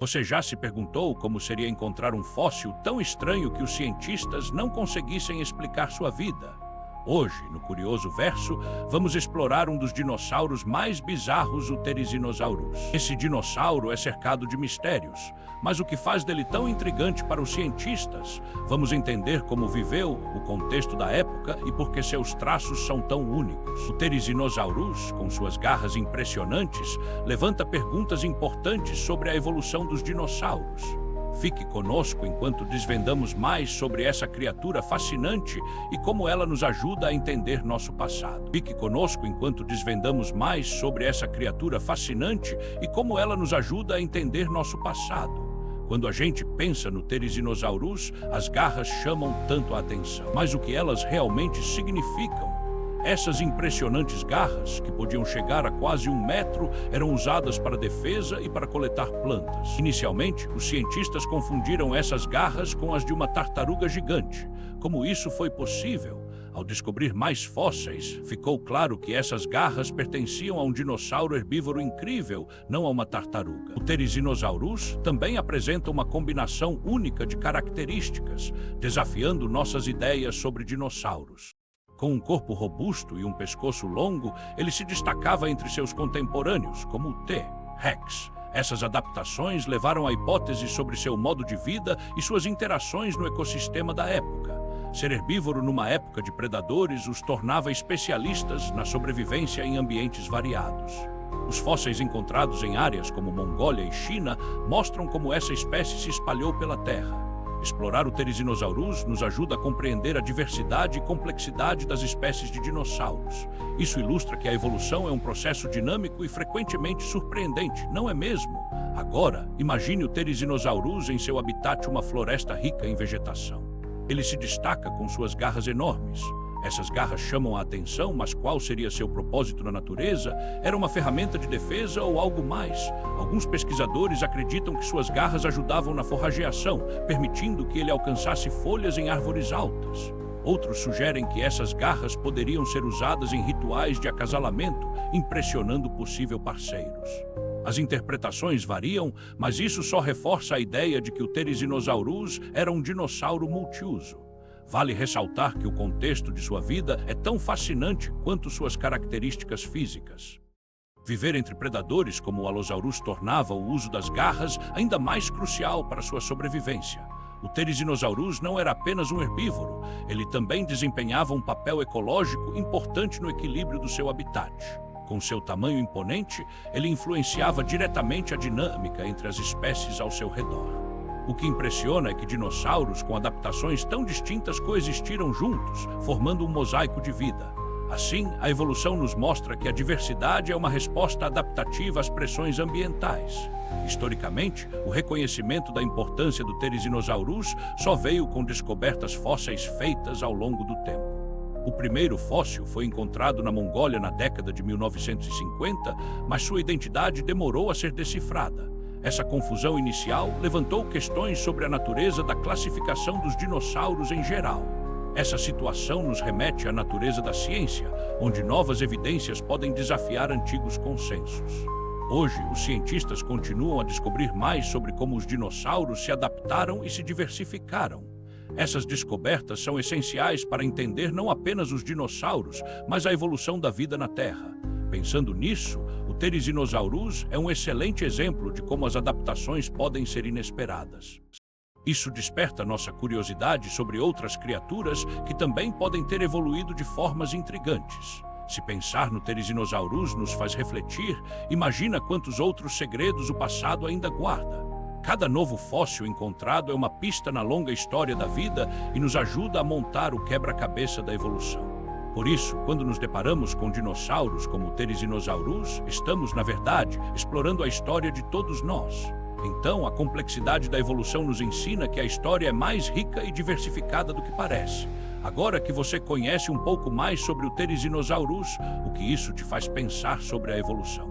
Você já se perguntou como seria encontrar um fóssil tão estranho que os cientistas não conseguissem explicar sua vida? Hoje, no Curioso Verso, vamos explorar um dos dinossauros mais bizarros, o Therizinosaurus. Esse dinossauro é cercado de mistérios, mas o que faz dele tão intrigante para os cientistas? Vamos entender como viveu, o contexto da época e por que seus traços são tão únicos. O Therizinosaurus, com suas garras impressionantes, levanta perguntas importantes sobre a evolução dos dinossauros. Fique conosco enquanto desvendamos mais sobre essa criatura fascinante e como ela nos ajuda a entender nosso passado. Fique conosco enquanto desvendamos mais sobre essa criatura fascinante e como ela nos ajuda a entender nosso passado. Quando a gente pensa no Therizinosaurus, as garras chamam tanto a atenção. Mas o que elas realmente significam? Essas impressionantes garras, que podiam chegar a quase 1 metro, eram usadas para defesa e para coletar plantas. Inicialmente, os cientistas confundiram essas garras com as de uma tartaruga gigante. Como isso foi possível? Ao descobrir mais fósseis, ficou claro que essas garras pertenciam a um dinossauro herbívoro incrível, não a uma tartaruga. O Therizinosaurus também apresenta uma combinação única de características, desafiando nossas ideias sobre dinossauros. Com um corpo robusto e um pescoço longo, ele se destacava entre seus contemporâneos, como o T-Rex. Essas adaptações levaram a hipótese sobre seu modo de vida e suas interações no ecossistema da época. Ser herbívoro numa época de predadores os tornava especialistas na sobrevivência em ambientes variados. Os fósseis encontrados em áreas como Mongólia e China mostram como essa espécie se espalhou pela Terra. Explorar o Therizinosaurus nos ajuda a compreender a diversidade e complexidade das espécies de dinossauros. Isso ilustra que a evolução é um processo dinâmico e frequentemente surpreendente, não é mesmo? Agora, imagine o Therizinosaurus em seu habitat, uma floresta rica em vegetação. Ele se destaca com suas garras enormes. Essas garras chamam a atenção, mas qual seria seu propósito na natureza? Era uma ferramenta de defesa ou algo mais? Alguns pesquisadores acreditam que suas garras ajudavam na forrageação, permitindo que ele alcançasse folhas em árvores altas. Outros sugerem que essas garras poderiam ser usadas em rituais de acasalamento, impressionando possíveis parceiros. As interpretações variam, mas isso só reforça a ideia de que o Therizinosaurus era um dinossauro multiuso. Vale ressaltar que o contexto de sua vida é tão fascinante quanto suas características físicas. Viver entre predadores como o Allosaurus tornava o uso das garras ainda mais crucial para sua sobrevivência. O Therizinosaurus não era apenas um herbívoro, ele também desempenhava um papel ecológico importante no equilíbrio do seu habitat. Com seu tamanho imponente, ele influenciava diretamente a dinâmica entre as espécies ao seu redor. O que impressiona é que dinossauros com adaptações tão distintas coexistiram juntos, formando um mosaico de vida. Assim, a evolução nos mostra que a diversidade é uma resposta adaptativa às pressões ambientais. Historicamente, o reconhecimento da importância do Therizinosaurus só veio com descobertas fósseis feitas ao longo do tempo. O primeiro fóssil foi encontrado na Mongólia na década de 1950, mas sua identidade demorou a ser decifrada. Essa confusão inicial levantou questões sobre a natureza da classificação dos dinossauros em geral. Essa situação nos remete à natureza da ciência, onde novas evidências podem desafiar antigos consensos. Hoje, os cientistas continuam a descobrir mais sobre como os dinossauros se adaptaram e se diversificaram. Essas descobertas são essenciais para entender não apenas os dinossauros, mas a evolução da vida na Terra. Pensando nisso, o Therizinosaurus é um excelente exemplo de como as adaptações podem ser inesperadas. Isso desperta nossa curiosidade sobre outras criaturas que também podem ter evoluído de formas intrigantes. Se pensar no Therizinosaurus nos faz refletir, imagina quantos outros segredos o passado ainda guarda. Cada novo fóssil encontrado é uma pista na longa história da vida e nos ajuda a montar o quebra-cabeça da evolução. Por isso, quando nos deparamos com dinossauros como o Therizinosaurus, estamos, na verdade, explorando a história de todos nós. Então, a complexidade da evolução nos ensina que a história é mais rica e diversificada do que parece. Agora que você conhece um pouco mais sobre o Therizinosaurus, o que isso te faz pensar sobre a evolução?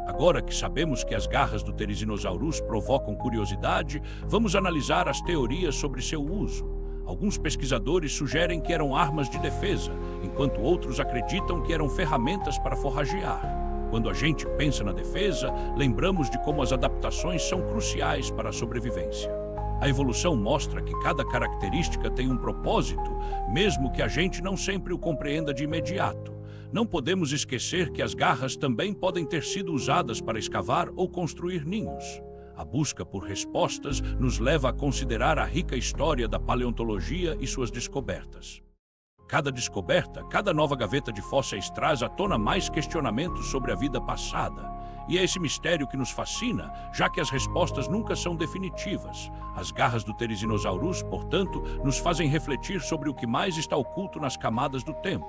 Agora que sabemos que as garras do Therizinosaurus provocam curiosidade, vamos analisar as teorias sobre seu uso. Alguns pesquisadores sugerem que eram armas de defesa, enquanto outros acreditam que eram ferramentas para forragear. Quando a gente pensa na defesa, lembramos de como as adaptações são cruciais para a sobrevivência. A evolução mostra que cada característica tem um propósito, mesmo que a gente não sempre o compreenda de imediato. Não podemos esquecer que as garras também podem ter sido usadas para escavar ou construir ninhos. A busca por respostas nos leva a considerar a rica história da paleontologia e suas descobertas. Cada descoberta, cada nova gaveta de fósseis traz à tona mais questionamentos sobre a vida passada. E é esse mistério que nos fascina, já que as respostas nunca são definitivas. As garras do Therizinosaurus, portanto, nos fazem refletir sobre o que mais está oculto nas camadas do tempo.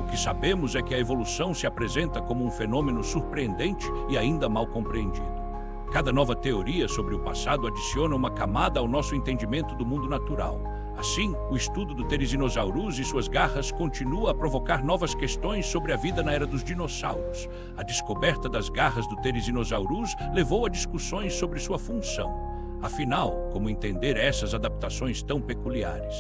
O que sabemos é que a evolução se apresenta como um fenômeno surpreendente e ainda mal compreendido. Cada nova teoria sobre o passado adiciona uma camada ao nosso entendimento do mundo natural. Assim, o estudo do Therizinosaurus e suas garras continua a provocar novas questões sobre a vida na era dos dinossauros. A descoberta das garras do Therizinosaurus levou a discussões sobre sua função. Afinal, como entender essas adaptações tão peculiares?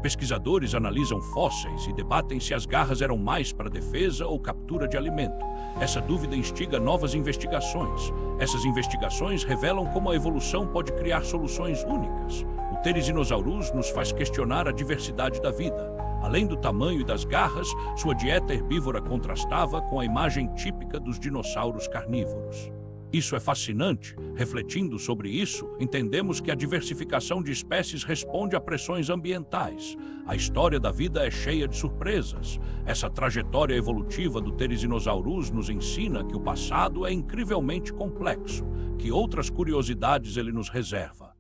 Pesquisadores analisam fósseis e debatem se as garras eram mais para defesa ou captura de alimento. Essa dúvida instiga novas investigações. Essas investigações revelam como a evolução pode criar soluções únicas. O Therizinosaurus nos faz questionar a diversidade da vida. Além do tamanho e das garras, sua dieta herbívora contrastava com a imagem típica dos dinossauros carnívoros. Isso é fascinante. Refletindo sobre isso, entendemos que a diversificação de espécies responde a pressões ambientais. A história da vida é cheia de surpresas. Essa trajetória evolutiva do Therizinosaurus nos ensina que o passado é incrivelmente complexo, que outras curiosidades ele nos reserva.